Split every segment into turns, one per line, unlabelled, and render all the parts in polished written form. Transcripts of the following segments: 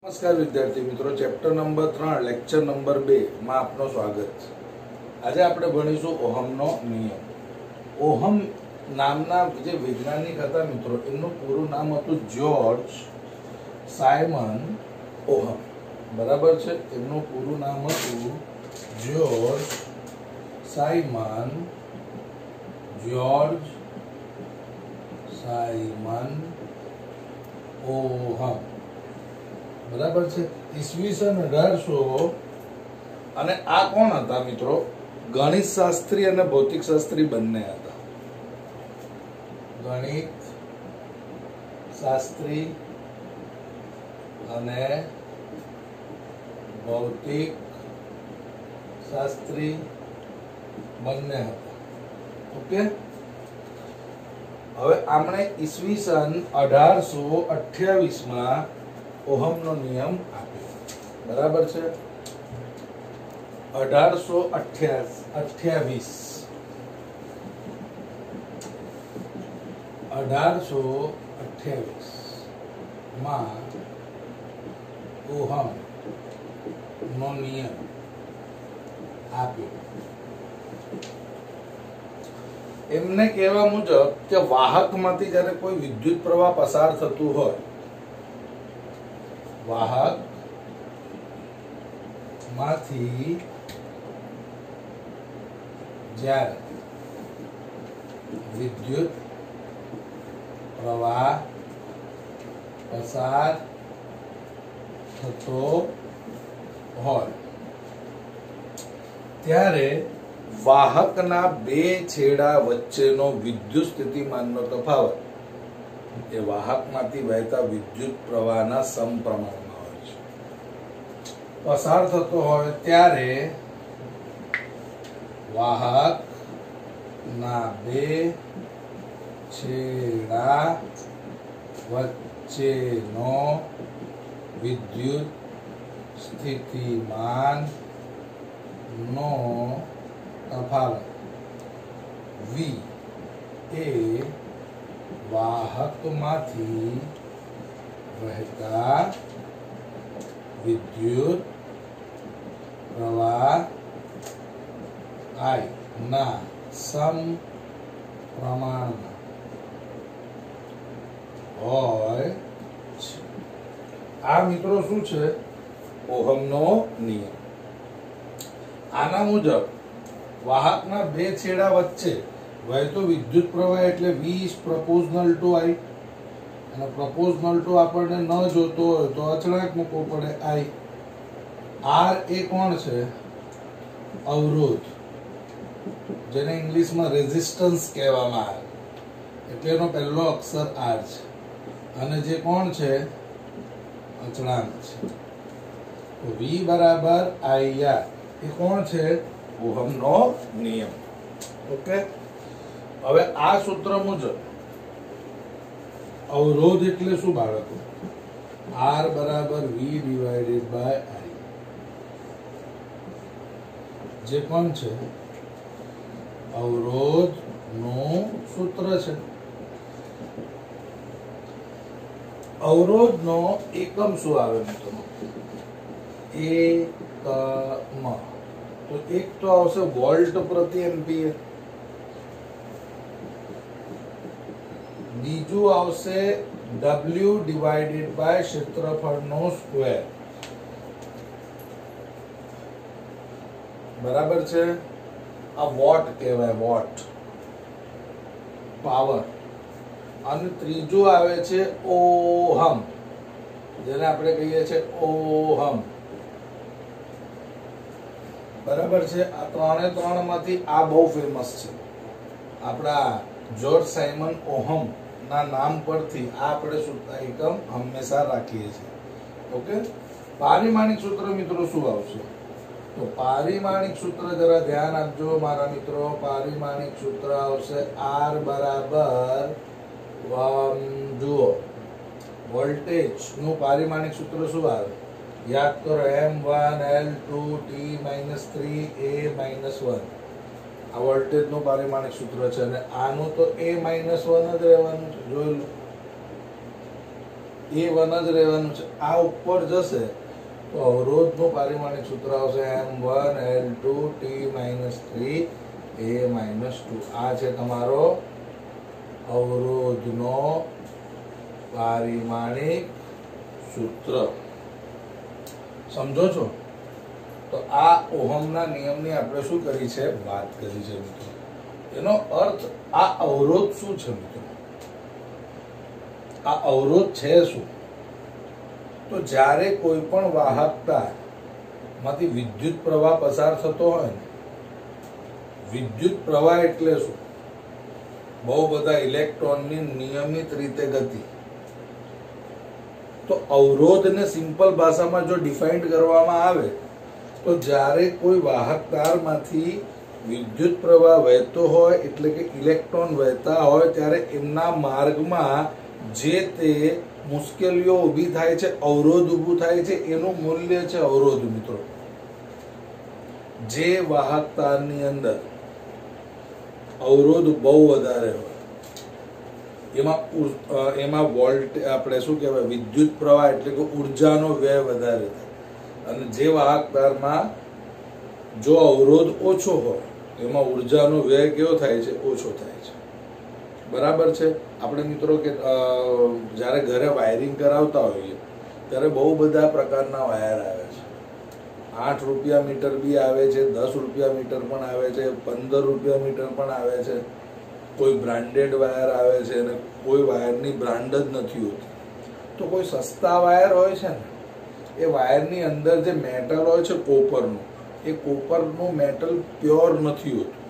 નમસ્કાર વિદ્યાર્થી મિત્રો, ચેપ્ટર નંબર 3 લેક્ચર નંબર 2 માં આપનું સ્વાગત છે। આજે આપણે ભણીશું ઓહમનો નિયમ। ઓહમ નામના જે વૈજ્ઞાનિક હતા મિત્રો, એમનું પૂરું નામ હતું જ્યોર્જ સાયમન ઓહમ। બરાબર છે, એમનું પૂરું નામ હતું જ્યોર્જ સાયમન ઓહમ। બરાબર છે। ઈસવીસન 1800 અને આ કોણ હતા મિત્રો? ગણિત શાસ્ત્રી અને ભૌતિક શાસ્ત્રી બંને હતા। ગણિત શાસ્ત્રી અને ભૌતિક શાસ્ત્રી બંને હતા। ઓકે, હવે આપણે ઈસવીસન 1828 માં ઓહમનો નિયમ આપ્યો। બરાબર છે, 1828 માં ઓહમ નો નિયમ આપ્યો। એમને કહેવા મુજબ કે વાહકમાંથી જ્યારે કોઈ વિદ્યુત પ્રવાહ પસાર થતું હોય, વાહક માંથી જ્યારે વિદ્યુત પ્રવાહ પસાર થતો હોય ત્યારે વાહકના બે છેડા વચ્ચેનો વિદ્યુત સ્થિતિમાનનો તફાવત એ વાહકમાંથી વહેતા વિદ્યુત પ્રવાહના સમપ્રમાણમાં હોય છે। પસાર થતો હોય ત્યારે વાહકના બે છેડા વચ્ચેનો વિદ્યુત સ્થિતિમાન નો તફાવત V એ વાહકમાંથી વહેતા વિદ્યુત પ્રવાહ I ના સમપ્રમાણમાં હોય છે। આ મિત્રો શું છે? ઓહમનો નિયમ। આના મુજબ વાહકના બે છેડા વચ્ચે વહેતો વિદ્યુત પ્રવાહ એટલે V is proportional to I, અને proportional to આપણને ન જોતો હોય તો અચળાંક મૂકવો પડે I। R એ કોણ છે? અવરોધ, જેને ઇંગ્લિશમાં રેઝિસ્ટન્સ કહેવામાં આવે, એટલે એનો પહેલો અક્ષર R છે, અને જે કોણ છે? અચળાંક છે। તો V બરાબર IR એ કોણ છે? ઓહમનો નિયમ। ઓકે, હવે આ સૂત્ર મુજબ અવરોધ એટલે શું બાળકો? R બરાબર V ડિવાઇડેડ બાય I, જે કોણ છે? અવરોધ નું સૂત્ર છે। અવરોધ નો એકમ શું આવે મિત્રો? એકમ તો એક તો આવશે વોલ્ટ પ્રતિ એમ્પિયર, બીજું આવશે W ડિવાઇડેડ બાય ક્ષેત્રફળનો સ્ક્વેર। બરાબર છે, આ વોટ કહેવાય, વોટ પાવર। અને ત્રીજું આવે છે ઓહમ, જેને આપણે કહીએ છીએ ઓહમ। બરાબર છે, આ ત્રણ માંથી આ બહુ ફેમસ છે। આપણા જ્યોર્જ સાયમન ઓહમ ના નામ પરથી આ આપણે સૂત્ર એકમ હંમેશા રાખીએ છીએ। ઓકે, પારિમાણિક સૂત્ર મિત્રો શું આવશે? તો પારિમાણિક સૂત્ર જરા ધ્યાન આપજો મારા મિત્રો। પારિમાણિક સૂત્ર આવશે R બરાબર જુઓ, વોલ્ટેજ નું પારિમાણિક સૂત્ર શું આવે? યાદ કરો, M1 L2 T - 3 A - 1। આ વોલ્ટેજ નું પારિમાણિક સૂત્ર છે, અને આનું તો A - 1 જ રહેવાનું છે। જોઈ લો, એ 1 જ રહેવાનું છે. આ ઉપર જશે તો અવરોધનું પારિમાણિક સૂત્ર આવશે M1L2T-3A-2. આ છે તમારો અવરોધનો પારિમાણિક સૂત્ર. સમજો છો? તો આ ઓહમના નિયમની આપણે શું કરી છે? વાત કરી છે મિત્રો. એનો અર્થ આ અવરોધ શું છે મિત્રો? આ અવરોધ છે શું? તો જ્યારે કોઈ પણ વાહકતા માંથી વિદ્યુત પ્રવાહ પસાર થતો હોય ને, વિદ્યુત પ્રવાહ એટલે શું? બહુ બધા ઇલેક્ટ્રોનની નિયમિત રીતે ગતિ. તો અવરોધને સિમ્પલ ભાષામાં જો ડિફાઇન્ડ કરવામાં આવે તો જ્યારે કોઈ વાહક તારમાંથી વિદ્યુત પ્રવાહ વહેતો હોય એટલે કે ઇલેક્ટ્રોન વહેતા હોય ત્યારે એમના માર્ગમાં જે તે મુશ્કેલીઓ ઊભી થાય છે, અવરોધ ઊભું થાય છે, એનું મૂલ્ય છે અવરોધ મિત્રો. જે વાહક તારની અંદર અવરોધ બહુ વધારે હોય એમાં વોલ્ટ આપણે શું કહેવાય, વિદ્યુત પ્રવાહ એટલે કે ઉર્જાનો વ્યય વધારે થાય. અને જે વાહક તારમાં જો અવરોધ ઓછો હોય એમાં ઉર્જાનો વ્યય કેવો થાય છે? ઓછો થાય છે. બરાબર છે. આપણે મિત્રો કે જ્યારે ઘરે વાયરિંગ કરાવતા હોઈએ ત્યારે બહુ બધા પ્રકારના વાયર આવે છે. 8 રૂપિયા મીટર બી આવે છે, 10 રૂપિયા મીટર પણ આવે છે, 15 રૂપિયા મીટર પણ આવે છે. કોઈ બ્રાન્ડેડ વાયર આવે છે અને કોઈ વાયરની બ્રાન્ડ જ નથી હોતી. તો કોઈ સસ્તા વાયર હોય છે ને, એ વાયરની અંદર જે મેટલ હોય છે કોપરનું, એ કોપરનું મેટલ પ્યોર નથી હોતું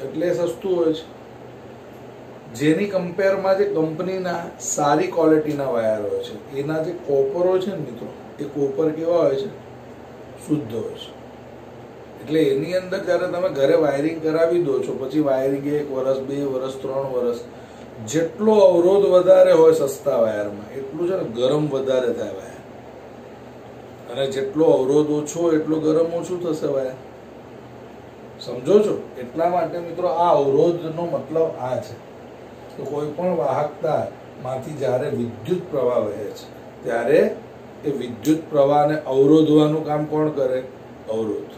એટલે સસ્તું હોય છે. જેની કમ્પેરમાં જે કંપનીના સારી ક્વોલિટીના વાયર હોય છે એના જે કોપર હોય છે ને મિત્રો, એ કોપર કેવા હોય છે? શુદ્ધ હોય છે. એટલે એની અંદર જ્યારે તમે ઘરે વાયરિંગ કરાવી દો છો, પછી વાયરિંગ 1 વર્ષ 2 વર્ષ 3 વર્ષ, જેટલો અવરોધ વધારે હોય સસ્તા વાયરમાં એટલું છે ને ગરમ વધારે થાય વાયર, અને જેટલો અવરોધ ઓછો એટલો ગરમ ઓછું થશે વાયર. સમજો છો? એટલા માટે મિત્રો આ અવરોધનો મતલબ આ છે. તો કોઈ પણ વાહકતા માંથી જ્યારે વિદ્યુત પ્રવાહ વહે છે ત્યારે એ વિદ્યુત પ્રવાહને અવરોધવાનું કામ કોણ કરે? અવરોધ.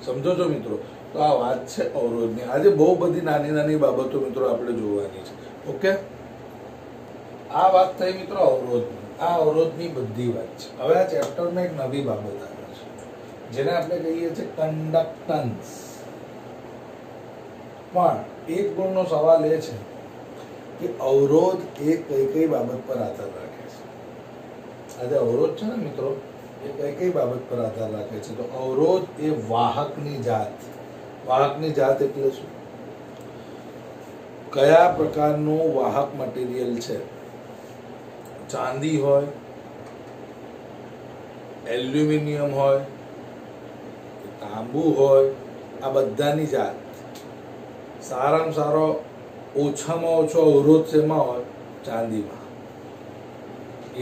સમજો છો મિત્રો? તો આ વાત છે અવરોધની. આજે બહુ બધી નાની નાની બાબતો મિત્રો આપણે જોવાની છે. ઓકે, આ વાત થઈ મિત્રો અવરોધની. આ અવરોધની બધી વાત છે. હવે આ ચેપ્ટરમાં એક નવી બાબત આવે છે જેને આપણે કહીએ છીએ કન્ડક્ટન્સ. પણ એક ગુણનો સવાલ એ છે કે અવરોધ એ કઈ કઈ બાબત પર આધાર રાખે છે? આજે અવરોધ છે ને મિત્રો, એ કઈ કઈ બાબત પર આધાર રાખે છે? તો અવરોધ એ વાહકની જાત. વાહકની જાત એટલે શું? કયા પ્રકારનું વાહક મટીરિયલ છે? ચાંદી હોય, એલ્યુમિનિયમ હોય, તાંબુ હોય, આ બધાની જાત. સારામાં સારો ઓછામાં ઓછો અવરોધ શેમાં હોય? ચાંદીમાં.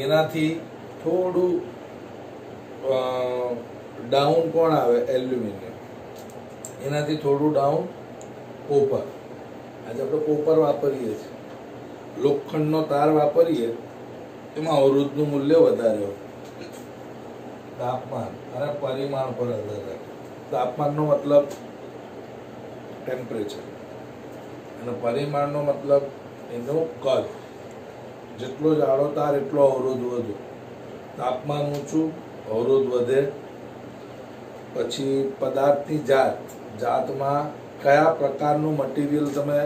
એનાથી થોડું ડાઉન કોણ આવે? એલ્યુમિનિયમ. એનાથી થોડું ડાઉન કોપર. આજે આપણે કોપર વાપરીએ છીએ. લોખંડનો તાર વાપરીએ એમાં અવરોધનું મૂલ્ય વધારે હોય. તાપમાન અને પરિમાણ પર આધાર રાખે. તાપમાનનો મતલબ ટેમ્પરેચર અને પરિમાણનો મતલબ એનું કદ. જેટલો જાડો તાર એટલો અવરોધ વધુ. તાપમાન ઊંચું, અવરોધ વધે. પછી પદાર્થની જાત. જાતમાં કયા પ્રકારનું મટીરિયલ તમે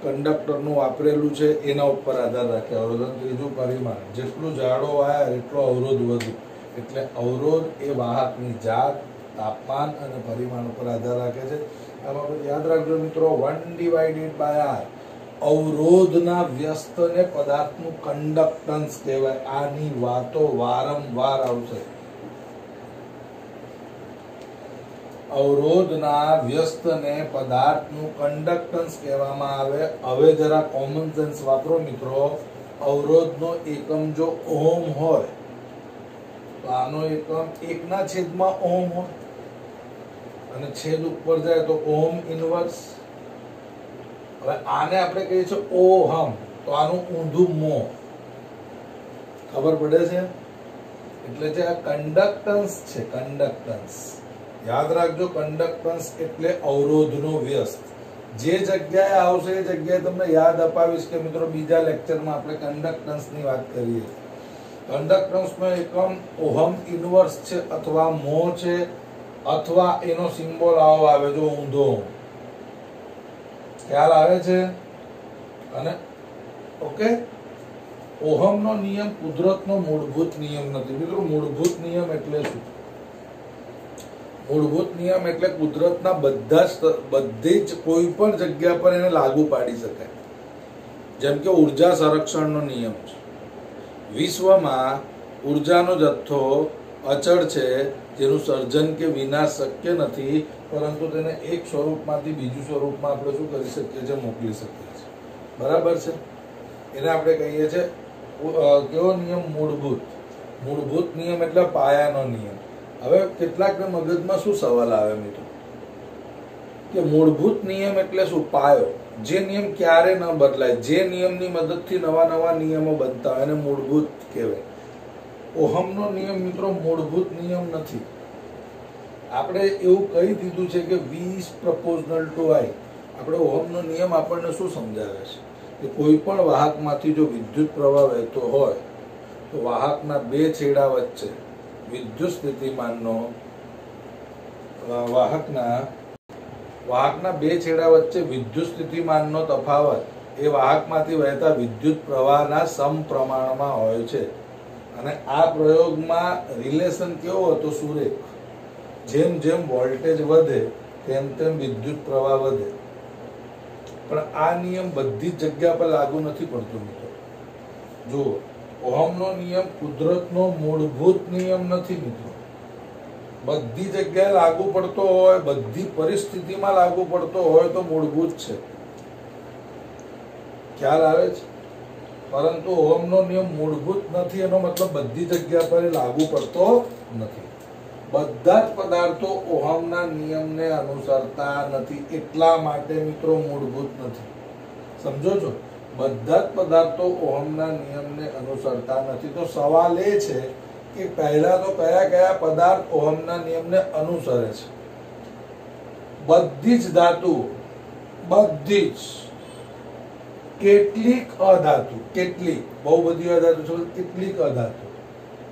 કંડક્ટરનું વાપરેલું છે એના ઉપર આધાર રાખે અવરોધ. ત્રીજું પરિમાણ. જેટલું જાડો વાયર એટલો અવરોધ વધુ. એટલે અવરોધ એ વાહકની જાત, તાપમાન અને પરિમાણ ઉપર આધાર રાખે છે. આ બાબત યાદ રાખજો મિત્રો. 1/r. અવરોધના વ્યસ્તને પદાર્થનું કંડક્ટન્સ કહેવાય. આની વાતો વારંવાર આવશે. અવરોધના વ્યસ્તને પદાર્થનું કંડક્ટન્સ કહેવામાં આવે. હવે જરા કોમન સેન્સ વાપરો મિત્રો. અવરોધનો એકમ જો ઓહમ હોય તો આનો એકમ 1/માં ઓહમ હોય અને છેદ ઉપર જાય તો ઓહમ ઇનવર્સ. હવે આને આપણે કહીએ છીએ ઓહમ, તો આનું ઊંધું મો. ખબર પડે છે? એટલે જે આ કંડક્ટન્સ છે, કંડક્ટન્સ યાદ રાખજો. કંડક્ટન્સ એટલે અવરોધનો વ્યસ્ત. જે જગ્યાએ આવશે એ જગ્યાએ તમને યાદ અપાવીશ કે મિત્રો બીજા લેક્ચરમાં આપણે કંડક્ટન્સની વાત કરીએ. કંડક્ટન્સનો એકમ ઓહમ ઇનવર્સ છે અથવા મો છે, અથવા એનો સિમ્બોલ આવો આવે જો ઊંધો. ખ્યાલ આવે છે? અને ઓકે, ઓહમનો નિયમ કુદરતનો મૂળભૂત નિયમ નથી મિત્રો. મૂળભૂત નિયમ એટલે શું? મૂળભૂત નિયમ એટલે કુદરતના બધી જ કોઈ પણ જગ્યા પર એને લાગુ પાડી શકાય. જેમ કે ઉર્જા સંરક્ષણનો નિયમ છે. વિશ્વમાં ઉર્જાનો જથ્થો અચળ છે, જેનું સર્જન કે વિનાશ શક્ય નથી, પરંતુ તેને એક સ્વરૂપમાંથી બીજું સ્વરૂપમાં આપણે શું કરી શકીએ છીએ? મોકલી શકીએ છીએ. બરાબર છે? એને આપણે કહીએ છીએ કેવો નિયમ? મૂળભૂત. મૂળભૂત નિયમ એટલે પાયાનો નિયમ. હવે કેટલાકને મગજમાં શું સવાલ આવે મિત્રો કે મૂળભૂત નિયમ એટલે શું? પાયો. જે નિયમ ક્યારે ન બદલાય, જે નિયમની મદદથી નવા નવા નિયમો બનતા હોય એને મૂળભૂત કહેવાય. ઓહમનો નિયમ મિત્રો મૂળભૂત નિયમ નથી. આપણે એવું કહી દીધું છે કે V is proportional to I. આપણે ઓહમનો નિયમ આપણને શું સમજાવે છે કે કોઈ પણ વાહકમાંથી જો વિદ્યુત પ્રવાહ વહેતો હોય તો વાહકના બે છેડા વચ્ચે વિદ્યુત સ્થિતિમાનનો વાહકના બે છેડા વચ્ચે વિદ્યુત સ્થિતિમાનનો તફાવત એ વાહકમાંથી વહેતા વિદ્યુત પ્રવાહના સમપ્રમાણમાં હોય છે. અને આ પ્રયોગમાં રિલેશન કેવો હતો? સુરેખ. જેમ જેમ વોલ્ટેજ વધે તેમ તેમ વિદ્યુત પ્રવાહ વધે. પણ આ નિયમ બધી જ જગ્યા પર લાગુ નથી પડતો મિત્રો. જુઓ, ઓહમનો નિયમ કુદરતનો મૂળભૂત નિયમ નથી મિત્રો. બધી જગ્યાએ લાગુ પડતો હોય, બધી પરિસ્થિતિમાં લાગુ પડતો હોય તો મૂળભૂત છે. ખ્યાલ આવે છે? પરંતુ ઓહમનો નિયમ મૂળભૂત નથી એનો મતલબ બધી જગ્યા પર લાગુ પડતો નથી. બધા જ પદાર્થો ઓહમના નિયમને અનુસરતા નથી, એટલા માટે મિત્રો મૂળભૂત નથી. સમજો છો? બધા જ પદાર્થો ઓહમના નિયમને અનુસરતા નથી. તો સવાલ એ છે કે પહેલા તો કયા કયા પદાર્થ ઓહમના નિયમને અનુસરે છે? બધી જ ધાતુ, બધી જ. કેટલીક અધાતુ, કેટલીક, બહુ બધી અધાતુ છે, કેટલીક અધાતુ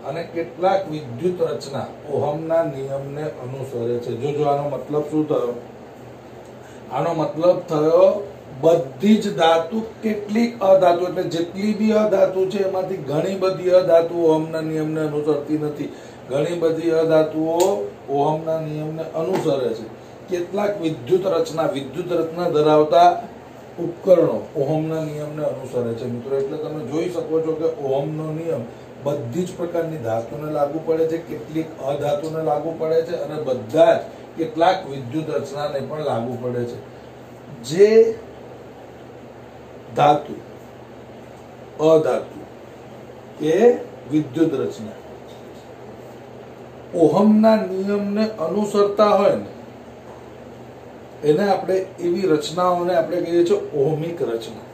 અને કેટલાક વિદ્યુત રચના ઓહમના નિયમને અનુસરે છે. જો આનો મતલબ શું થયો? આનો મતલબ થયો બધી જ ધાતુ, કેટલીક અધાતુ, એટલે જેટલી બી અધાતુ છે એમાંથી ઘણી બધી અધાતુ ઓહમના નિયમને અનુસરતી નથી. ઘણી બધી અધાતુઓ ઓહમના નિયમને અનુસરે છે. કેટલાક વિદ્યુત રચના ધરાવતા ઉપકરણો ઓહમના નિયમને અનુસરે છે મિત્રો. એટલે તમે જોઈ શકો છો કે ઓહમનો નિયમ બધી જ પ્રકારની ધાતુને લાગુ પડે છે, કેટલીક અધાતુને લાગુ પડે છે અને બધા જ કેટલાક વિદ્યુત રચનાને પણ લાગુ પડે છે. જે ધાતુ, અધાતુ કે વિદ્યુત રચના ઓહમના નિયમને અનુસરતા હોય ને એને આપણે એવી રચનાઓને આપણે કહીએ છીએ ઓહમિક રચના.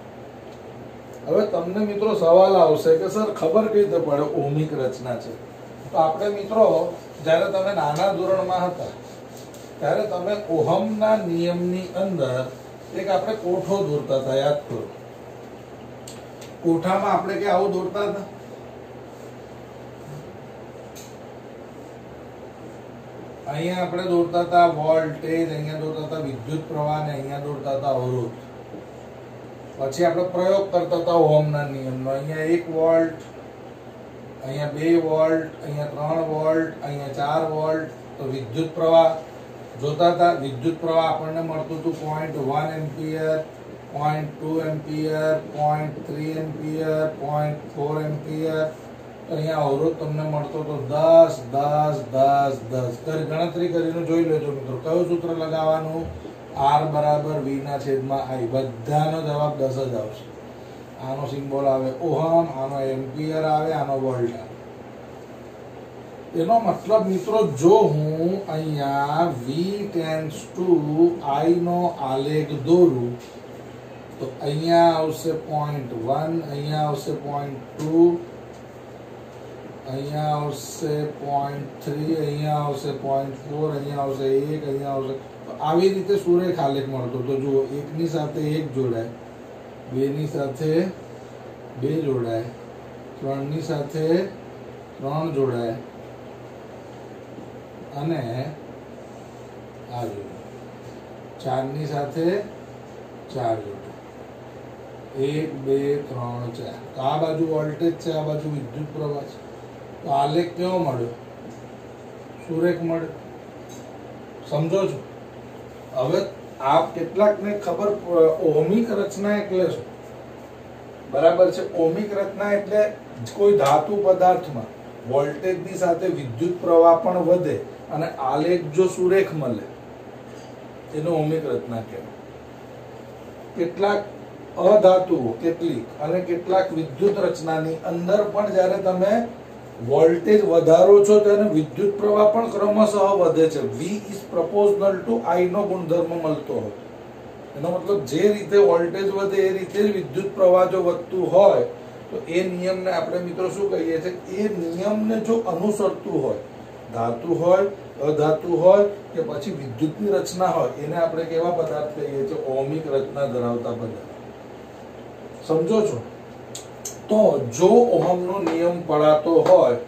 હવે તમને મિત્રો સવાલ આવશે કે સર ખબર કઈ રીતે પડે ઓહમિક રચના છે? તો આપણે મિત્રો જ્યારે તમે નાના ધોરણમાં હતા ત્યારે તમે ઓહમના નિયમની અંદર એક આપણે કોઠો દોરતા હતા, યાદ કરો. કોઠામાં આપણે કે આવું દોરતા હતા. અહીંયા આપણે દોરતા હતા વોલ્ટેજ, અહીંયા દોરતા હતા વિદ્યુત પ્રવાહ ને અહીંયા દોરતા હતા અવરોધ. પછી આપણે પ્રયોગ કરતા હતા ઓહમના નિયમનો. અહીંયા 1 વોલ્ટ, અહીંયા 2 વોલ્ટ, અહીંયા 3 વોલ્ટ, અહીંયા 4 વોલ્ટ. તો વિદ્યુત પ્રવાહ જોતા હતા. વિદ્યુત પ્રવાહ આપણને મળતું હતું 0.1 એમ્પિયર, 0.2 એમ્પિયર, 0.3 એમ્પિયર, 0.4 એમ્પિયર. અહીંયા અવરોધ તમને મળતો તો 10, 10, 10, 10. ગણતરી કરીને જોઈ લેજો મિત્રો. કયું સૂત્ર લગાવવાનું? R બરાબર V ના છેદમાં I. બધાનો જવાબ 10 જ આવશે. આનો સિમ્બોલ આવે ઓહમ, આનો એમ્પિયર આવે, આનો વોલ્ટ આવે. એનો મતલબ મિત્રો જો હું અહીંયા V ટેન્ડ્સ ટુ I નો આલેખ દોરું તો અહીંયા આવશે 0.1, અહીંયા આવશે 0.2, અહીંયા આવશે 0.3, અહીંયા આવશે 0.4, અહીંયા આવશે 1, અહીંયા આવશે. આવી રીતે સુરેખ આલેખ મળતો. તો જુઓ, 1 ની સાથે 1 જોડાય, 2 ની સાથે 2 જોડાય, 3 ની સાથે 3 જોડાય અને આ જોડાય, 4 ની સાથે 4 જોડાય. 1, 2, 3, 4. તો આ બાજુ વોલ્ટેજ છે, આ બાજુ વિદ્યુત પ્રવાહ છે. તો આલેખ કેવો મળ્યો? સુરેખ મળ્યો. સમજો છો? હવે આપ કેટલાકને ખબર, ઓહમિક રચના એટલે શું? બરાબર છે. ઓહમિક રચના એટલે કોઈ ધાતુ પદાર્થમાં વોલ્ટેજની સાથે વિદ્યુત પ્રવાહ પણ વધે અને આલેખ જો સુરેખ મળે, એનો ઓહમિક રચના કહેવાય. કેટલાક અધાતુઓ, કેટલીક અને કેટલાક વિદ્યુત રચનાની અંદર પણ જ્યારે તમે વોલ્ટેજ વધારો છો તેને વિદ્યુત પ્રવાહ પણ ક્રમશઃ વધે છે. V is proportional to I નો ગુણધર્મ મળતો હોય. એનો મતલબ જે રીતે વોલ્ટેજ વધે એ રીતે જ વિદ્યુત પ્રવાહ જો વધતું હોય તો એ નિયમને આપણે મિત્રો શું કહીએ છીએ? એ નિયમને જો અનુસરતું હોય, ધાતુ હોય, અધાતુ હોય કે પછી વિદ્યુતની રચના હોય, એને આપણે કેવા પદાર્થ કહીએ છીએ? ઓહમિક રચના ધરાવતા પદાર્થ. સમજો છો? તો જો ઓહમનો નિયમ પડાતો હોય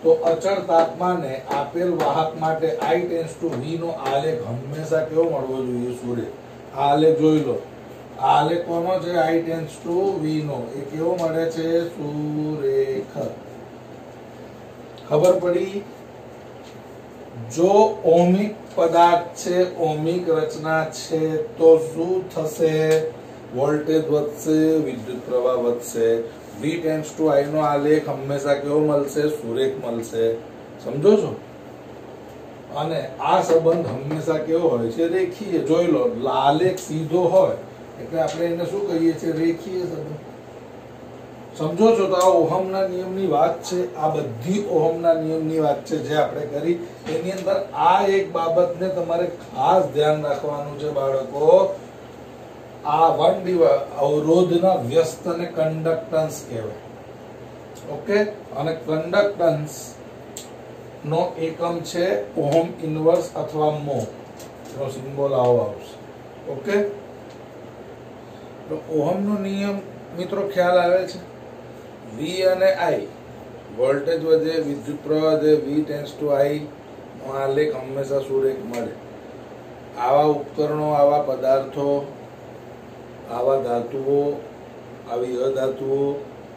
તો અચળ તાપમાને આપેલ વાહક માટે I ટેન્ડ્સ ટુ V નો આલેખ હંમેશા કેવો મળવો જોઈએ? સુરેખ. આ આલેખ જોઈ લો. આ આલેખ કોનો છે? I ટેન્ડ્સ ટુ V નો. એ કેવો મળે છે? સુરેખ. ખબર પડી? જો ઓહમિક પદાર્થ છે, ઓહમિક રચના છે, તો શું થશે? વોલ્ટેજ વધશે, વિદ્યુત પ્રવાહ વધશે. V ટેન્ડ્સ ટુ I નો આલેખ હંમેશા કેવો મળશે? સુરેખ મળશે. સમજો છો? અને આ સંબંધ હંમેશા કેવો હોય છે? રેખીય. જોઈ લો, આલેખ સીધો હોય એટલે આપણે એને શું કહીએ છીએ? રેખીય સંબંધ. સમજો છો? તો આ ઓહમના નિયમની વાત છે. આ બધી ઓહમના નિયમની વાત છે જે આપણે કરી. એની અંદર આ એક બાબતને તમારે ખાસ ધ્યાન રાખવાનું છે બાળકો. આ અવરોધના વ્યસ્ત અને કંડક્ટન્સ કહેવાય. ઓકે? અને કંડક્ટન્સ નો એકમ છે ઓહમ ઇન્વર્સ અથવા મો. નો સિમ્બોલ આવો આવશે. ઓકે? તો ઓહમનો નિયમ મિત્રો ખ્યાલ આવે છે? V અને I, વોલ્ટેજ વધે, વિદ્યુત પ્રવાહ વધે, V ટેન્ડ્સ ટુ I નો આલેખ હંમેશા સુરેખ મળે. આવા ઉપકરણો, આવા પદાર્થો, આવા ધાતુઓ, આવી અધાતુઓ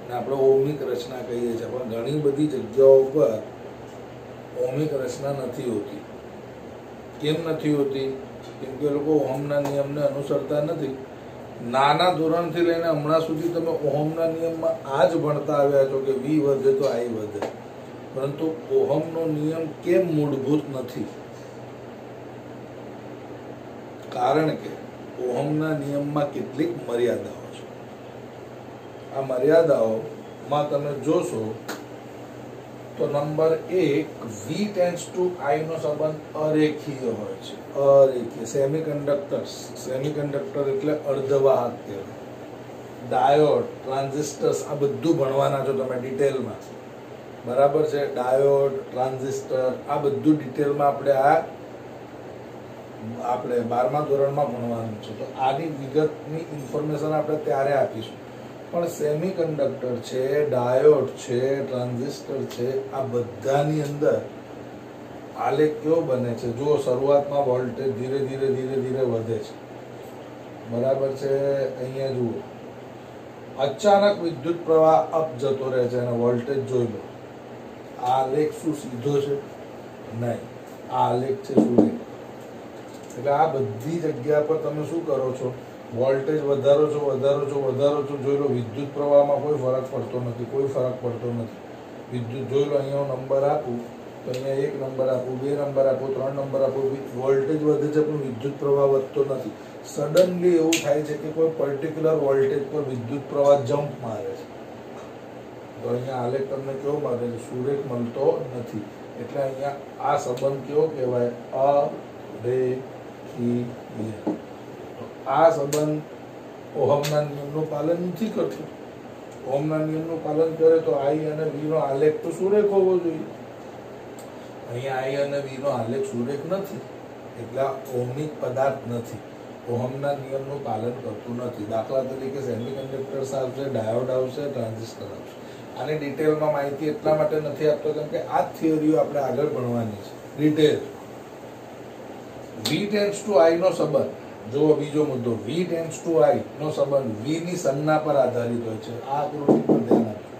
ને આપણે ઓહમિક રચના કહીએ છીએ. પણ ઘણી બધી જગ્યાઓ પર ઓહમિક રચના નથી હોતી. કેમ નથી હોતી? કેમ કે લોકો ઓહમના નિયમને અનુસરતા નથી. નાના ધોરણથી લઈને હમણાં સુધી તમે ઓહમના નિયમમાં આ જ ભણતા આવ્યા છો કે V વધે તો I વધે. પરંતુ ઓહમનો નિયમ કેમ મૂળભૂત નથી? કારણ કે ઓહમના નિયમમાં કેટલીક મર્યાદાઓ છે. આ મર્યાદાઓમાં તમે જોશો તો number 1, V tends to I નો સંબંધ અરેખીય હોય છે. અરેખીય. સેમિકન્ડક્ટર એટલે અર્ધવાહક કહેવાય. ડાયોડ, ટ્રાન્ઝિસ્ટર્સ, આ બધું ભણવાના છો તમે ડિટેલમાં. બરાબર છે? ડાયોડ, ટ્રાન્ઝિસ્ટર, આ બધું ડિટેલમાં આપણે 12મા ધોરણમાં ભણવાનું છે. તો આની વિગતની ઇન્ફોર્મેશન આપણે ત્યારે આપીશું. પણ સેમિકન્ડક્ટર છે, ડાયોડ છે, ટ્રાન્ઝિસ્ટર છે, આ બધાની અંદર આલેખ કેવો બને છે? જો શરૂઆતમાં વોલ્ટેજ ધીરે ધીરે વધે છે. બરાબર છે? અહીંયા જુઓ, અચાનક વિદ્યુત પ્રવાહ અપ જતો રહે છે અને વોલ્ટેજ જોઈ લો. આ આલેખ શું સીધો છે? નહીં. આ આલેખ છે સુરેખ. એટલે આ બધી જગ્યા પર તમે શું કરો છો? વોલ્ટેજ વધારો છો. જોઈ લો, વિદ્યુત પ્રવાહમાં કોઈ ફરક પડતો નથી. વિદ્યુત જોઈ લો, અહીંયા હું નંબર આપું તો અહીંયા 1 નંબર આપું, 2 નંબર આપું, 3 નંબર આપું, વોલ્ટેજ વધે છે પણ વિદ્યુત પ્રવાહ વધતો નથી. સડનલી એવું થાય છે કે કોઈ પર્ટિક્યુલર વોલ્ટેજ પર વિદ્યુત પ્રવાહ જમ્પ મારે છે. તો અહીંયા આલેખ તમને કેવો મળે છે? સુરેખ મળતો નથી. એટલે અહીંયા આ સંબંધ કેવો કહેવાય? અરેખીય. તો આ સંબંધ ઓહમના નિયમનું પાલન નથી કરતો. ઓહમના નિયમનું પાલન કરે તો આઈ અને વી નો આલેખ તો સુરેખ હોવો જોઈએ. અહીંયા આઈ અને વી નો આલેખ સુરેખ નથી એટલે ઓહમિક પદાર્થ નથી, ઓહમના નિયમનું પાલન કરતું નથી. દાખલા તરીકે સેમિકન્ડક્ટર્સ આવશે, ડાયોડ આવશે, ટ્રાન્ઝિસ્ટર આવશે. આની ડિટેલમાં માહિતી એટલા માટે નથી આપતો કેમ કે આ થિયરીઓ આપણે આગળ ભણવાની છે ડિટેલ. વી ટેન્ડ્સ ટુ આઈ નો સંબંધ જો બીજો મુદ્દો, વી ટેન્ડ્સ ટુ આઈ નો સંબંધ વી ની સંજ્ઞા પર આધારિત હોય છે. આ આકૃતિ પર ધ્યાન આપજો.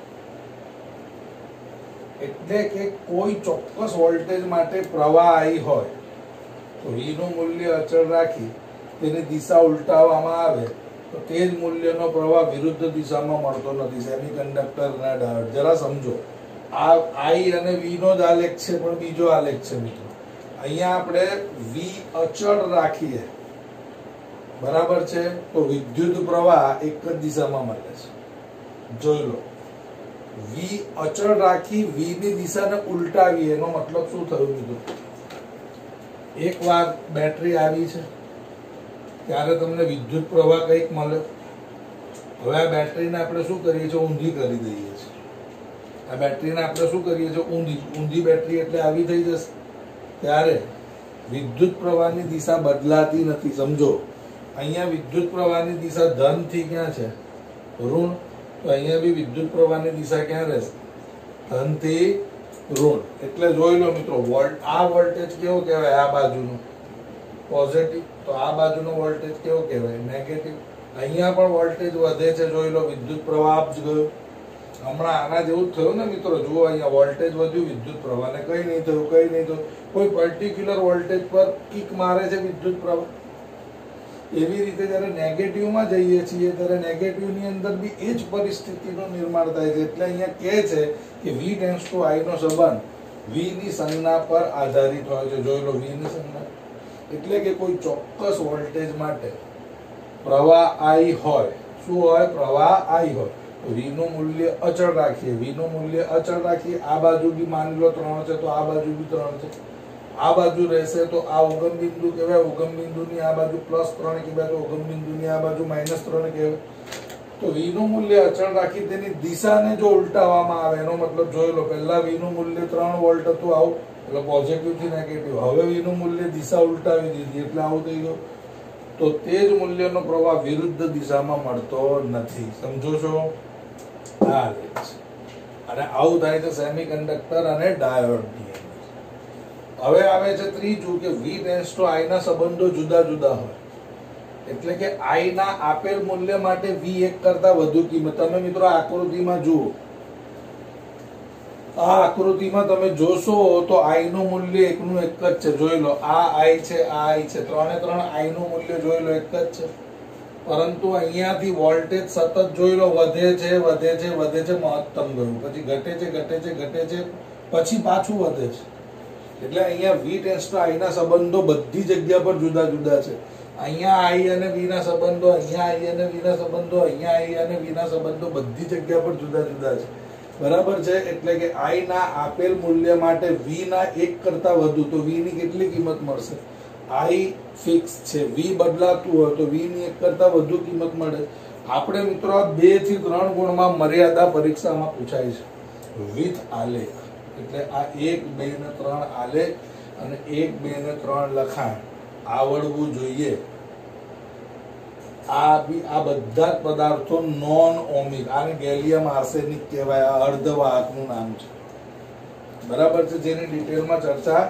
એટલે કે કોઈ ચોક્કસ વોલ્ટેજ માટે પ્રવાહ આઈ હોય તો વી નું મૂલ્ય અચળ રાખી તેની દિશા ઉલટાવવામાં આવે તો તે જ મૂલ્યનો પ્રવાહ વિરુદ્ધ દિશામાં મળતો નથી. સેમિકન્ડક્ટર ના ડાયોડ જરા સમજો. આ આઈ અને વી નો જ આલેખ છે પણ બીજો આલેખ છે મિત્રો. અહીંયા આપણે વી અચળ રાખીએ બરાબર છે તો વિદ્યુત પ્રવાહ એક જ દિશામાં મળે છે. જોઈ લો, વી અચળ રાખી વી ની દિશાને ઉલટાવીએ એનો મતલબ શું થયું મિત્રો? એક વાર બેટરી આવી છે ત્યારે તમને વિદ્યુત પ્રવાહ કઈક મળ્યો. હવે આ બેટરીને આપણે શું કરીએ છીએ? ઊંધી કરી દઈએ છીએ. આ બેટરીને આપણે શું કરીએ છીએ? ઊંધી બેટરી એટલે આવી થઈ જશે. ત્યારે વિદ્યુત પ્રવાહની દિશા બદલાતી નથી. સમજો, અહીંયા વિદ્યુત પ્રવાહની દિશા ધન થી ક્યાં છે? ઋણ. તો અહીંયા બી વિદ્યુત પ્રવાહની દિશા ક્યાં રહેશે? ધન થી ઋણ. એટલે જોઈ લો મિત્રો, આ વોલ્ટેજ કેવો કહેવાય? આ બાજુનો પોઝિટિવ. તો આ બાજુનો વોલ્ટેજ કેવો કહેવાય? નેગેટિવ. અહીંયા પણ વોલ્ટેજ વધે છે. જોઈ લો, વિદ્યુત પ્રવાહ આપ જ ગયો. હમણાં આના જેવું જ થયું ને મિત્રો. જુઓ, અહીંયા વોલ્ટેજ વધ્યું, વિદ્યુત પ્રવાહને કઈ નહીં થયું, કઈ નહીં થયું. કોઈ પર્ટિક્યુલર વોલ્ટેજ પર કિક મારે છે વિદ્યુત પ્રવાહ. એવી રીતે જયારે નેગેટિવમાં જઈએ છીએ ત્યારે નેગેટિવની અંદર બી એ જ પરિસ્થિતિનું નિર્માણ થાય છે. એટલે અહીંયા કહે છે કે વી ટેન્ડ્સ ટુ આઈ નો સંબંધ વી ની સંજ્ઞા પર આધારિત હોય છે. જોઈ લો, વી ની સંજ્ઞા એટલે કે કોઈ ચોક્કસ વોલ્ટેજ માટે પ્રવાહ આઈ હોય. શું હોય? પ્રવાહ આઈ હોય. વી નું મૂલ્ય અચળ રાખીએ. વી નું મૂલ્ય અચળ રાખીએ. આ બાજુ બી માની લો 3 છે તો આ બાજુ બી 3 છે. આ બાજુ રહેશે તો આ ઉગમ બિંદુ કહેવાય. ઉગમ બિંદુની આ બાજુ +3 કહેવાય તો ઉગમ બિંદુની આ બાજુ -3 કહેવાય. તો વી નું મૂલ્ય અચળ રાખી તેની દિશાને જો ઉલટાવવામાં આવે એનો મતલબ જોઈ લો, પહેલા વી નું મૂલ્ય 3 વોલ્ટ હતું આવું એટલે પોઝિટિવ થી નેગેટિવ. હવે વી નું મૂલ્ય દિશા ઉલટાવી દીધી એટલે આવું થઈ ગયું. તો તે જ મૂલ્યનો પ્રવાહ વિરુદ્ધ દિશામાં મળતો નથી. સમજો છો? આ લેખ છે. અને આવું થાય છે સેમિકન્ડક્ટર અને ડાયોડ ની. હવે આવે છે ત્રીજું કે વી ટેન્ડ્સ ટુ આઈ ના સંબંધો જુદા જુદા હોય. એટલે કે આઈ ના આપેલ મૂલ્ય માટે વી એક કરતા વધુ કિંમત. તમે મિત્રો આકૃતિમાં જુઓ, આ આકૃતિમાં તમે જોશો તો આઈ નું મૂલ્ય એકનું એક જ છે. જોઈ લો, આ આઈ છે, આ આઈ છે, 3 આઈ નું મૂલ્ય જોઈ લો એક જ છે. પરંતુ અહીંયાથી વોલ્ટેજ સતત જોઈ લો વધે છે, વધે છે, વધે છે, મહત્તમ ગયું, પછી ઘટે છે, ઘટે છે, ઘટે છે, પછી પાછું વધે છે. એટલે અહીંયા વી ટેન્ડ્સ ટુ આઈ ના સંબંધો બધી જગ્યા પર જુદા જુદા છે. અહીંયા આઈ અને વી ના સંબંધો, અહીંયા આઈ અને વી ના સંબંધો, અહીંયા આઈ અને વી ના સંબંધો બધી જગ્યા પર જુદા જુદા છે. બરાબર છે? એટલે કે આઈ ના આપેલ મૂલ્ય માટે વી ના એક કરતા વધુ તો વી ની કેટલી કિંમત મળશે? આઈ ફિક્સ છે, વી બદલાતું હોય તો વી ની એક કરતા વધુ કિંમત મળે. આપણે મિત્રો 2 થી 3 ગુણમાં મર્યાદા પરીક્ષામાં પૂછાય છે વિથ આલેખ. એટલે આ 1, 2 ને 3 આલેખ અને 1, 2 ને 3 લખાણ આવડવું જોઈએ. આ બધા જ પદાર્થો નોન ઓમિક, આને ગેલિયમ આર્સેનિક કહેવાય. આ અર્ધવાહકનું નામ છે. બરાબર છે? જેની ડિટેલમાં ચર્ચા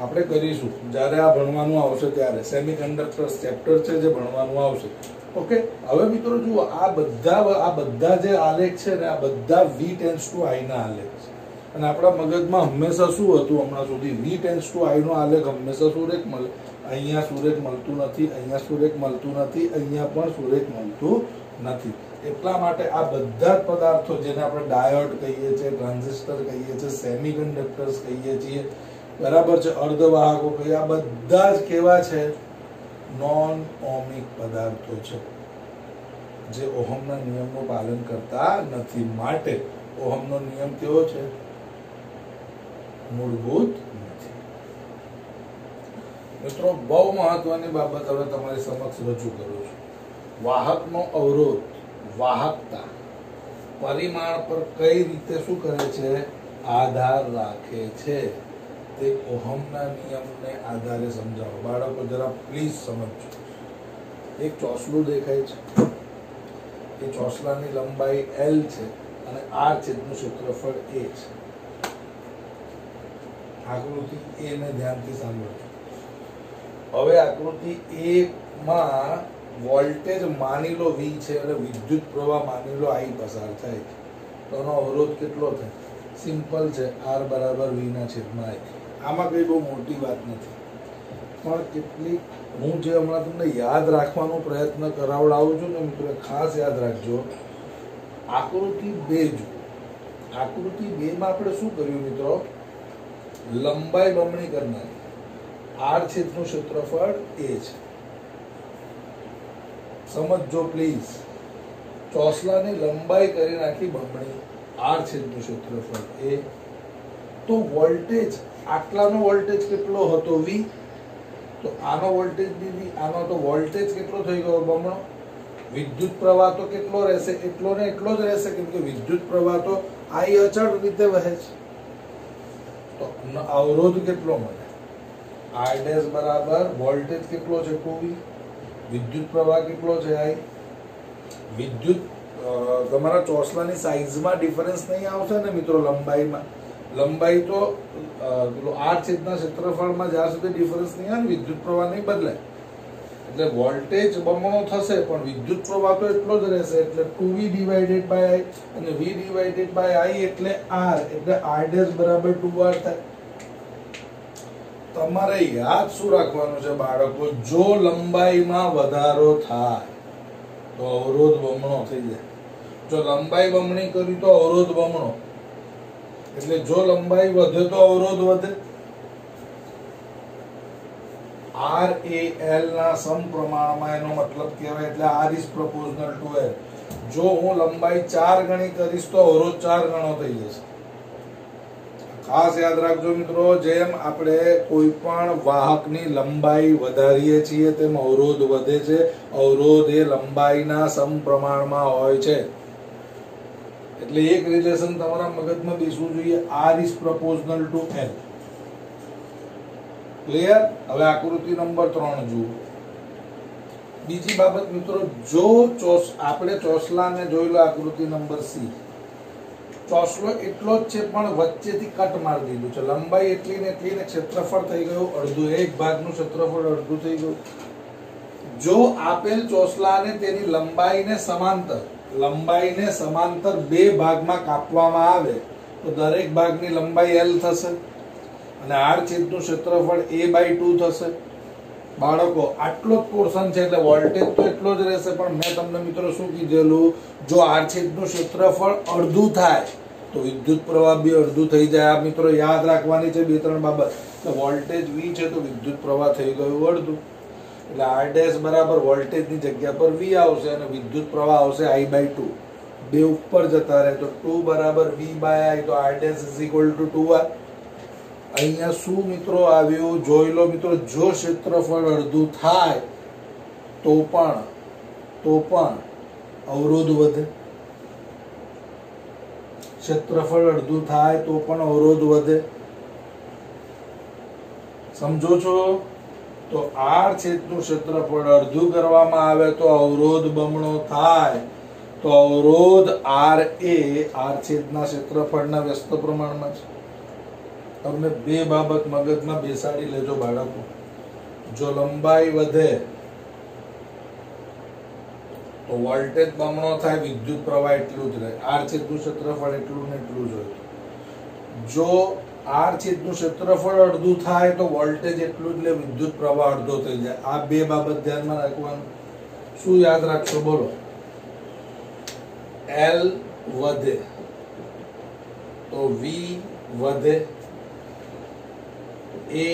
આપણે કરીશું જ્યારે આ ભણવાનું આવશે ત્યારે. સેમિકન્ડક્ટર્સ ચેપ્ટર છે જે ભણવાનું આવશે. ઓકે, હવે મિત્રો જુઓ, આ બધા જે આલેખ છે ને, આ બધા વી ટેન્ડ્સ ટુ આઈ ના આલેખ છે. અને આપણા મગજમાં હંમેશા શું હતું હમણાં સુધી? વી ટેન્ડ્સ ટુ આઈ નો આલેખ હંમેશા સુરેખ મળે. અહીંયા સુરેખ મળતું નથી, અહીંયા સુરેખ મળતું નથી, અહીંયા પણ સુરેખ મળતું નથી. એટલા માટે આ બધા જ પદાર્થો જેને આપણે ડાયોડ કહીએ છીએ, ટ્રાન્ઝિસ્ટર કહીએ છીએ, સેમિકન્ડક્ટર્સ કહીએ છીએ, બરાબર છે, અર્ધવાહકો કહીએ, આ બધા જ કેવા છે? નોન ઓમિક પદાર્થો છે જે ઓહમના નિયમનું પાલન કરતા નથી. માટે ઓહમનો નિયમ કેવો છે? મૂળભૂત નથી. મિત્રો, બહુ મહત્વની બાબત હવે તમારી સમક્ષ રજૂ કરું છું. વાહકનો અવરોધ, વાહકતા પરિમાણ પર કઈ રીતે શું કરે છે, આધાર રાખે છે, તે ઓહમના નિયમને આધારે સમજાવો. બાળકો જરા પ્લીઝ સમજો. એક ચોસલું દેખાય છે, એ ચોસલાની લંબાઈ L છે અને R છેદનું ક્ષેત્રફળ A છે. આકૃતિ A ને ધ્યાનથી સાંભળજો. હવે આકૃતિ A માં વોલ્ટેજ માની લો V છે અને વિદ્યુત પ્રવાહ માની લો I પસાર થાય છે, તો એનો અવરોધ કેટલો થાય? સિમ્પલ છે, R બરાબર V ના છેદમાં I. આમાં કઈ બહુ મોટી વાત નથી, પણ કેટલીક હું જે હમણાં તમને યાદ રાખવાનો પ્રયત્ન કરાવડાવું છું ને મિત્રો, ખાસ યાદ રાખજો. આકૃતિ 2 જુઓ. આકૃતિ 2 માં આપણે શું કર્યું મિત્રો? લંબાઈ બમણી કરનારી. R છેદનું ક્ષેત્રફળ A છે. સમજો પ્લીઝ. ચોસલાની લંબાઈ કરી નાખી બમણી, R છેદનું ક્ષેત્રફળ A. તો વોલ્ટેજ, આટલાનો વોલ્ટેજ કેટલો હતો? V. તો આનો વોલ્ટેજ V, આનો તો વોલ્ટેજ કેટલો થઈ ગયો? બમણો. વિદ્યુત પ્રવાહ તો કેટલો રહેશે? એટલો ને એટલો જ રહેશે, કેમ કે વિદ્યુત પ્રવાહ તો I અચળ રીતે વહે છે. તો અવરોધ કેટલો મળે? R' બરાબર વોલ્ટેજ કેટલો છે? 2V. વિદ્યુત પ્રવાહ કેટલો છે? I. વિદ્યુત તમારા ચોસલાની સાઈઝમાં ડિફરન્સ નહીં આવશે ને મિત્રો, લંબાઈમાં. લંબાઈ તો R છેદના ક્ષેત્રફળમાં જ્યાં સુધી ડિફરન્સ નહીં આવે, વિદ્યુત પ્રવાહ નહીં બદલાય. એટલે વોલ્ટેજ બમણો થશે પણ વિદ્યુત પ્રવાહ તો એટલો જ રહેશે. એટલે 2V ડિવાઇડેડ બાય I અને V ડિવાઇડેડ બાય I એટલે R, એટલે R' બરાબર 2R થાય. તમારે યાદ શું રાખવાનું છે બાળકો? જો લંબાઈમાં વધારો થાય તો અવરોધ બમણો થઈ જાય. જો લંબાઈ બમણી કરી તો અવરોધ બમણો. એટલે જો લંબાઈ વધે તો અવરોધ વધે. R એ L ના સમપ્રમાણમાં, એનો મતલબ કહેવાય. એટલે R is proportional to L. જો હું લંબાઈ 4 ગણી કરીશ તો અવરોધ 4 ગણો થઈ જશે. ખાસ યાદ રાખજો મિત્રો, જેમ આપણે કોઈ પણ વાહકની લંબાઈ વધારીએ છીએ તેમ અવરોધ વધે છે. અવરોધ એ લંબાઈના સમપ્રમાણમાં હોય છે. એટલે એક રિલેશન તમારા મગજમાં બેસવું જોઈએ, R is proportional to L. Clear? હવે આકૃતિ નંબર 3 જુઓ. બીજી બાબત મિત્રો, જો આપણે ચોસલાને જોઈ લો. આકૃતિ નંબર C. ચોસલો એટલો જ છે પણ વચ્ચેથી કટ મારી દીધું છે. લંબાઈ એટલી ને એટલી ને ક્ષેત્રફળ થઈ ગયું અડધું. એક ભાગનું ક્ષેત્રફળ અડધું થઈ ગયું. જો આપેલ ચોસલાને તેની લંબાઈને સમાંતર બે ભાગમાં કાપવામાં આવે તો દરેક ભાગની લંબાઈ L થશે અને R છેદનું ક્ષેત્રફળ A/2 થશે. બાળકો આટલો જ પોર્શન છે એટલે વોલ્ટેજ તો એટલો જ રહેશે, પણ મેં તમને મિત્રો શું કીધેલું? જો R છેદનું ક્ષેત્રફળ અડધું થાય તો વિદ્યુત પ્રવાહ બી અડધું થઈ જાય. આ મિત્રો યાદ રાખવાની છે 2-3 બાબત. તો વોલ્ટેજ V છે તો વિદ્યુત પ્રવાહ થઈ ગયું અડધું. એટલે R' બરાબર વોલ્ટેજની જગ્યા પર V આવશે અને વિદ્યુત પ્રવાહ આવશે I/2. બે ઉપર જતા રહે તો 2 બરાબર V/I, તો R' is equal to 2R. અહીંયા શું મિત્રો આવ્યું? જોઈ લો મિત્રો, જો ક્ષેત્રફળ અડધું થાય તો પણ અવરોધ વધે. ક્ષેત્રફળ અડધું થાય તો પણ અવરોધ વધે. સમજો છો? તો R છેદનું ક્ષેત્રફળ અડધું કરવામાં આવે તો અવરોધ બમણો થાય. તો અવરોધ R એ R છેદના ક્ષેત્રફળના વ્યસ્ત પ્રમાણમાં છે. તમને બે બાબત મગજમાં બેસાડી લેજો બાળકો. જો લંબાઈ વધે તો વોલ્ટેજ બમણો થાય, વિદ્યુત પ્રવાહ એટલું જ રહે. R છેદનું ક્ષેત્રફળ એટલું ને એટલું જ હોય. જો R છેદનું ક્ષેત્રફળ અડધું થાય તો વોલ્ટેજ એટલું જ લે, વિદ્યુત પ્રવાહ અડધો થઈ જાય. આ બે બાબત ધ્યાનમાં રાખવાનું. શું યાદ રાખશો બોલો? L વધે તો V વધે, A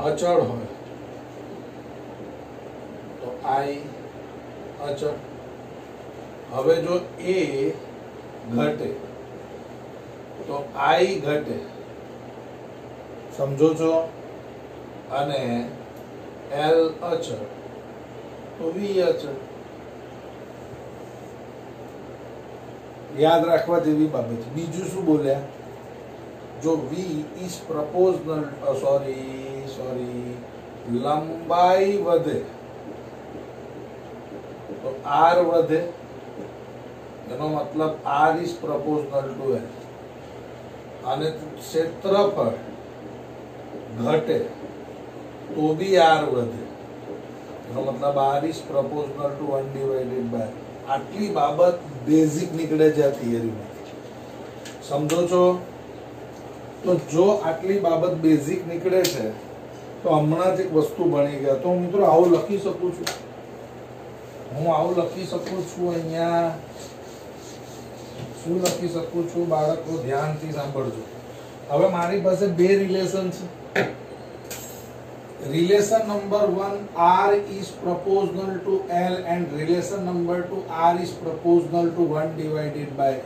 અચળ હોય તો I અચળ. હવે જો A ઘટે તો I ઘટે. સમજો છો? અને L અચળ તો V અચળ. યાદ રાખવા જેવી બાબત છે. બીજું શું બોલ્યા? જો v ઇઝ પ્રપોઝનલ સોરી લંબાઈ વધે તો r વધે, એનો મતલબ r is proportional two l. અને ક્ષેત્રફળ ઘટે તો બી r વધે, એનો મતલબ r is proportional to 1 divided by. આટલી બાબત બેઝિક નીકળે છે આ થિયરીમાં. સમજો છો? તો જો આટલી બાબત બેઝિક નીકળે છે તો હમણાં જ એક વસ્તુ ભણી ગયા. તો મિત્રો આવું લખી શકું છું, હું આવું લખી શકું છું. અહીંયા શું લખી શકું છું બાળકો? ધ્યાનથી સાંભળજો. હવે મારી પાસે બે રિલેશન છે. Relation number 1, R is proportional to L, and relation number 2, R is proportional to 1 divided by A.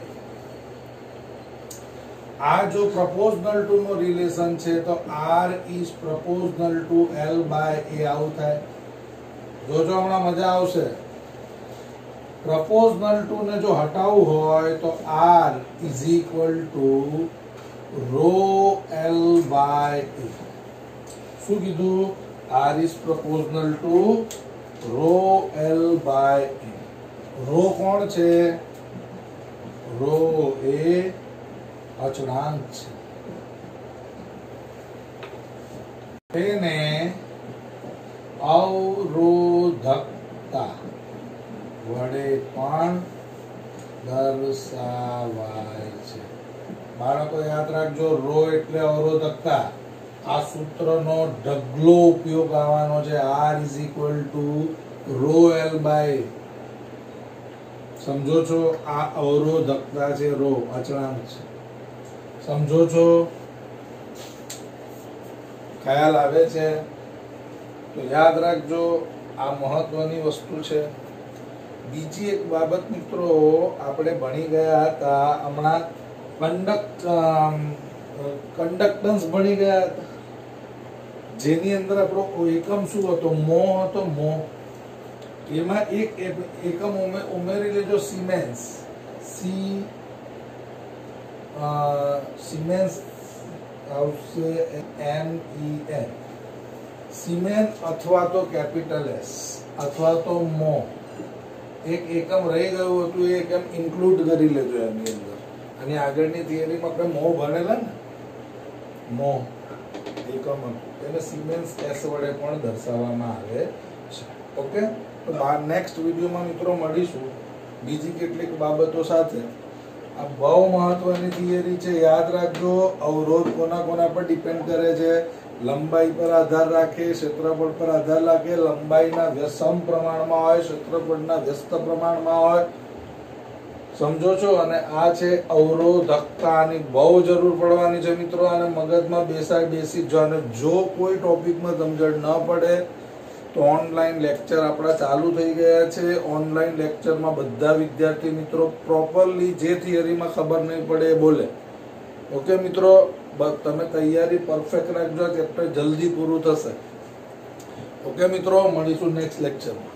આ જો proportional to નો રિલેશન છે તો R is proportional to L by A આવું થાય. જોજો હમણાં મજા આવશે. proportional to ને જો હટાવવું હોય તો R is equal to rho L by A. શું કીધું? R is proportional to rho L by A. rho કોણ છે? rho એ અચળાંક છે. તેને અવરોધકતા વડે પણ દર્શાવાય છે. બાળકો યાદ રાખજો, રો એટલે અવરોધકતા. આ સૂત્રનો ઢગલો ઉપયોગ આવવાનો છે. R is equal to rho L by. સમજો છો? આ અવરોધકતા છે, રો અચળાંક છે. સમજો છો? ખ્યાલ આવે છે? તો યાદ રાખજો, આ મહત્વની વસ્તુ છે. બીજી એક બાબત મિત્રો આપણે ભણી ગયા હતા હમણાં, કંડક્ટન્સ ભણી ગયા હતા, જેની અંદર આપણો એકમ શું હતો? મો હતો. મો એમાં એક એકમ ઉમેરી લેજો, સિમેન્સ. સિમેન્સ આવશે MEN. સિમેન અથવા તો કેપિટલ S અથવા તો મો. એક એકમ રહી ગયું હતું, એ એકમ ઇન્ક્લુડ કરી લેજો એની અંદર. અને આગળની થિયરીમાં આપણે મો ભણેલા ને, મો એકમ હતું, એને સિમેન્સ S વડે પણ દર્શાવવામાં આવે છે. ઓકે, તો નેક્સ્ટ વિડીયોમાં મિત્રો મળીશું બીજી કેટલીક બાબતો સાથે. આ બહુ મહત્વની થિયરી છે, યાદ રાખજો. અવરોધ કોના કોના પર ડિપેન્ડ કરે છે? લંબાઈ પર આધાર રાખે, ક્ષેત્રફળ પર આધાર રાખે. લંબાઈના સમ પ્રમાણમાં હોય, ક્ષેત્રફળના વ્યસ્ત પ્રમાણમાં હોય. સમજો છો? અને આ છે અવરોધકતાની બહુ જરૂર પડવાની છે મિત્રો. અને મગજમાં બેસી જો. અને જો કોઈ ટોપિકમાં સમજણ ન પડે તો ઓનલાઈન લેક્ચર આપણા ચાલુ થઈ ગયા છે. ઓનલાઈન લેક્ચરમાં બધા વિદ્યાર્થી મિત્રો પ્રોપરલી જે થિયરીમાં ખબર નહીં પડે એ બોલે. ઓકે મિત્રો, તમે તૈયારી પરફેક્ટ રાખજો, ચેપ્ટર જલ્દી પૂરું થશે. ઓકે મિત્રો, મળીશું નેક્સ્ટ લેક્ચરમાં.